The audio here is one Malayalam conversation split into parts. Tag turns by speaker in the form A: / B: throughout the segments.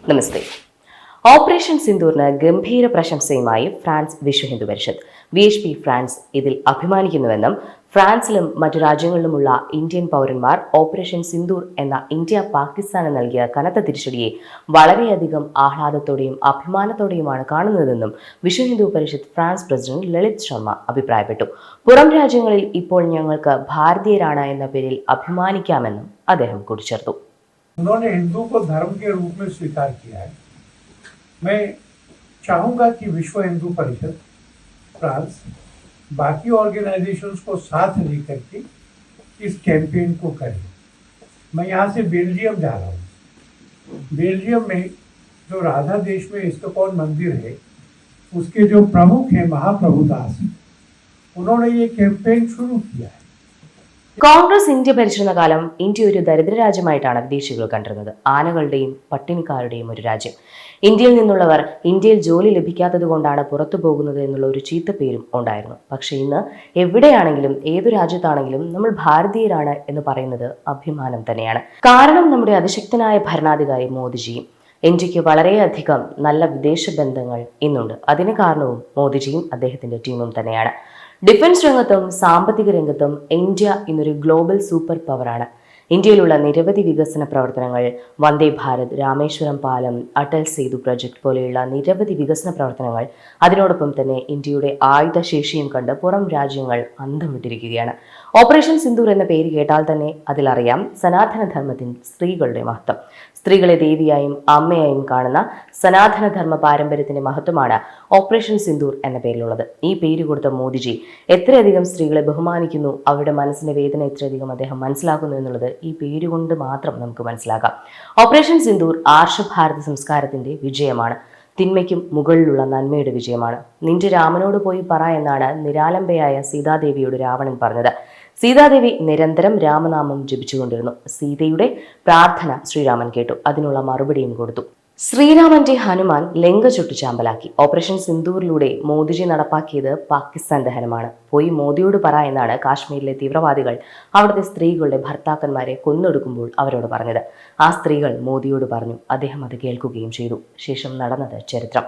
A: നമസ്തേ. ഓപ്പറേഷൻ സിന്ദൂറിന് ഗംഭീര പ്രശംസയുമായി France Vishwa Hindu Parishad. VHP France ഇതിൽ അഭിമാനിക്കുന്നുവെന്നും ഫ്രാൻസിലും മറ്റു രാജ്യങ്ങളിലുമുള്ള ഇന്ത്യൻ പൗരന്മാർ ഓപ്പറേഷൻ സിന്ദൂർ എന്ന ഇന്ത്യ പാകിസ്ഥാന് നൽകിയ കനത്ത തിരിച്ചടിയെ വളരെയധികം ആഹ്ലാദത്തോടെയും അഭിമാനത്തോടെയുമാണ് കാണുന്നതെന്നും വിശ്വ ഹിന്ദു പരിഷത്ത് ഫ്രാൻസ് പ്രസിഡന്റ് ലളിത് ശർമ്മ അഭിപ്രായപ്പെട്ടു. പുറം രാജ്യങ്ങളിൽ ഇപ്പോൾ ഞങ്ങൾക്ക് ഭാരതീയരാണ് എന്ന പേരിൽ അഭിമാനിക്കാമെന്നും അദ്ദേഹം കൂട്ടിച്ചേർത്തു.
B: उन्होंने हिंदू को धर्म के रूप में स्वीकार किया है. मैं चाहूँगा कि विश्व हिंदू परिषद फ्रांस बाकी ऑर्गेनाइजेशंस को साथ लेकर के इस कैंपेन को करे. मैं यहाँ से बेल्जियम जा रहा हूँ. बेल्जियम में जो राधा देश में इस्कॉन मंदिर है, उसके जो प्रमुख हैं महाप्रभु दास, उन्होंने ये कैंपेन शुरू किया है.
A: കോൺഗ്രസ് ഇന്ത്യ ഭരിച്ചിരുന്ന കാലം ഇന്ത്യ ഒരു ദരിദ്ര രാജ്യമായിട്ടാണ് വിദേശികൾ കണ്ടിരുന്നത്. ആനകളുടെയും പട്ടിണിക്കാരുടെയും ഒരു രാജ്യം. ഇന്ത്യയിൽ നിന്നുള്ളവർ ഇന്ത്യയിൽ ജോലി ലഭിക്കാത്തത് കൊണ്ടാണ് പുറത്തു പോകുന്നത് എന്നുള്ള ഒരു ചീത്തപ്പേരും ഉണ്ടായിരുന്നു. പക്ഷെ ഇന്ന് എവിടെയാണെങ്കിലും ഏതു രാജ്യത്താണെങ്കിലും നമ്മൾ ഭാരതീയരാണ് എന്ന് പറയുന്നത് അഭിമാനം തന്നെയാണ്. കാരണം നമ്മുടെ അതിശക്തനായ ഭരണാധികാരി മോദിജിയും ഇന്ത്യക്ക് വളരെയധികം നല്ല വിദേശ ബന്ധങ്ങൾ ഇന്നുണ്ട്. അതിന് കാരണവും മോദിജിയും അദ്ദേഹത്തിന്റെ ടീമും തന്നെയാണ്. ഡിഫൻസ് രംഗത്തും സാമ്പത്തിക രംഗത്തും ഇന്ത്യ ഇന്നൊരു ഗ്ലോബൽ സൂപ്പർ പവറാണ്. ഇന്ത്യയിലുള്ള നിരവധി വികസന പ്രവർത്തനങ്ങൾ, വന്ദേ ഭാരത്, രാമേശ്വരം പാലം, അടൽ സേതു പ്രൊജക്ട് പോലെയുള്ള നിരവധി വികസന പ്രവർത്തനങ്ങൾ, അതിനോടൊപ്പം തന്നെ ഇന്ത്യയുടെ ആയുധശേഷിയും കണ്ട് പുറം രാജ്യങ്ങൾ അന്തം വിട്ടിരിക്കുകയാണ്. ഓപ്പറേഷൻ സിന്ദൂർ എന്ന പേര് കേട്ടാൽ തന്നെ അതിലറിയാം സനാതനധർമ്മത്തിൽ സ്ത്രീകളുടെ മഹത്വം. സ്ത്രീകളെ ദേവിയായും അമ്മയായും കാണുന്ന സനാതനധർമ്മ പാരമ്പര്യത്തിന്റെ മഹത്വമാണ് ഓപ്പറേഷൻ സിന്ദൂർ എന്ന പേരിലുള്ളത്. ഈ പേര് കൊടുത്ത മോദിജി എത്രയധികം സ്ത്രീകളെ ബഹുമാനിക്കുന്നു, അവരുടെ മനസ്സിന്റെ വേദന എത്രയധികം അദ്ദേഹം മനസ്സിലാക്കുന്നു എന്നുള്ളത് ഈ പേരുകൊണ്ട് മാത്രം നമുക്ക് മനസ്സിലാക്കാം. ഓപ്പറേഷൻ സിന്ദൂർ ആർഷഭാരത സംസ്കാരത്തിന്റെ വിജയമാണ്. തിന്മയ്ക്കും മുകളിലുള്ള നന്മയുടെ വിജയമാണ്. നിന്റെ രാമനോട് പോയി പറ എന്നാണ് നിരാലംബയായ സീതാദേവിയോട് രാവണൻ പറഞ്ഞത്. സീതാദേവി നിരന്തരം രാമനാമം ജപിച്ചുകൊണ്ടിരുന്നു. സീതയുടെ പ്രാർത്ഥന ശ്രീരാമൻ കേട്ടു. അതിനുള്ള മറുപടിയും കൊടുത്തു. ശ്രീരാമന്റെ ഹനുമാൻ ലങ്ക ചുട്ടു ചാമ്പലാക്കി. ഓപ്പറേഷൻ സിന്ദൂറിലൂടെ മോദിജി നടപ്പാക്കിയത് പാകിസ്ഥാൻ ദഹനമാണ്. പോയി മോദിയോട് പറ എന്നാണ് കാശ്മീരിലെ തീവ്രവാദികൾ അവിടുത്തെ സ്ത്രീകളുടെ ഭർത്താക്കന്മാരെ കൊന്നൊടുക്കുമ്പോൾ അവരോട് പറഞ്ഞത്. ആ സ്ത്രീകൾ മോദിയോട് പറഞ്ഞു. അദ്ദേഹം അത് കേൾക്കുകയും ചെയ്തു. ശേഷം നടന്നത് ചരിത്രം.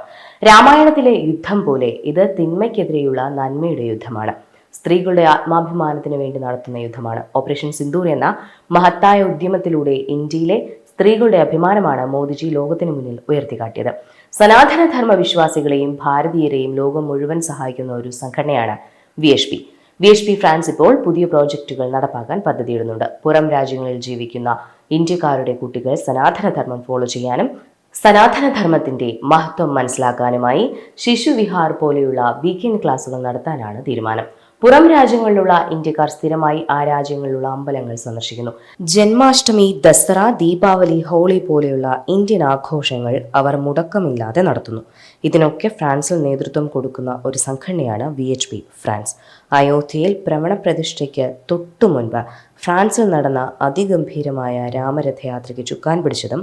A: രാമായണത്തിലെ യുദ്ധം പോലെ ഇത് തിന്മയ്ക്കെതിരെയുള്ള നന്മയുടെ യുദ്ധമാണ്. സ്ത്രീകളുടെ ആത്മാഭിമാനത്തിന് വേണ്ടി നടത്തുന്ന യുദ്ധമാണ്. ഓപ്പറേഷൻ സിന്ദൂർ എന്ന മഹത്തായ ഉദ്യമത്തിലൂടെ ഇന്ത്യയിലെ സ്ത്രീകളുടെ അഭിമാനമാണ് മോദിജി ലോകത്തിന് മുന്നിൽ ഉയർത്തിക്കാട്ടിയത്. സനാതനധർമ്മ വിശ്വാസികളെയും ഭാരതീയരെയും ലോകം മുഴുവൻ സഹായിക്കുന്ന ഒരു സംഘടനയാണ് VHP ഫ്രാൻസ് ഇപ്പോൾ പുതിയ പ്രോജക്റ്റുകൾ നടപ്പാക്കാൻ പദ്ധതിയിടുന്നുണ്ട്. പുറം രാജ്യങ്ങളിൽ ജീവിക്കുന്ന ഇന്ത്യക്കാരുടെ കുട്ടികൾ സനാതനധർമ്മം ഫോളോ ചെയ്യാനും സനാതനധർമ്മത്തിന്റെ മഹത്വം മനസ്സിലാക്കാനുമായി ശിശുവിഹാർ പോലെയുള്ള വീക്കെൻഡ് ക്ലാസുകൾ നടത്താനാണ് തീരുമാനം. പുറം രാജ്യങ്ങളിലുള്ള ഇന്ത്യക്കാർ സ്ഥിരമായി ആ രാജ്യങ്ങളിലുള്ള അമ്പലങ്ങൾ സന്ദർശിക്കുന്നു. ജന്മാഷ്ടമി, ദസറ, ദീപാവലി, ഹോളി പോലെയുള്ള ഇന്ത്യൻ ആഘോഷങ്ങൾ അവർ മുടക്കമില്ലാതെ നടത്തുന്നു. ഇതിനൊക്കെ ഫ്രാൻസിൽ നേതൃത്വം കൊടുക്കുന്ന ഒരു സംഘടനയാണ് VHP ഫ്രാൻസ്. അയോധ്യയിൽ ഭ്രമണപ്രതിഷ്ഠയ്ക്ക് തൊട്ടു മുൻപ് ഫ്രാൻസിൽ നടന്ന അതിഗംഭീരമായ രാമരഥയാത്രയ്ക്ക് ചുക്കാൻ പിടിച്ചതും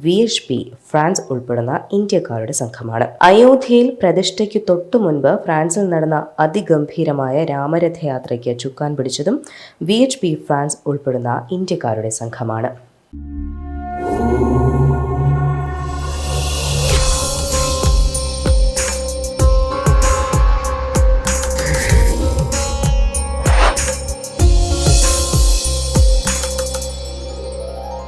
A: VHP ഫ്രാൻസ് ഉൾപ്പെടുന്ന ഇന്ത്യക്കാരുടെ സംഘമാണ്. അയോധ്യയിൽ പ്രതിഷ്ഠയ്ക്ക് തൊട്ടു മുൻപ് ഫ്രാൻസിൽ നടന്ന അതിഗംഭീരമായ രാമരഥയാത്രയ്ക്ക് ചുക്കാൻ പിടിച്ചതും VHP ഫ്രാൻസ് ഉൾപ്പെടുന്ന ഇന്ത്യക്കാരുടെ സംഘമാണ്.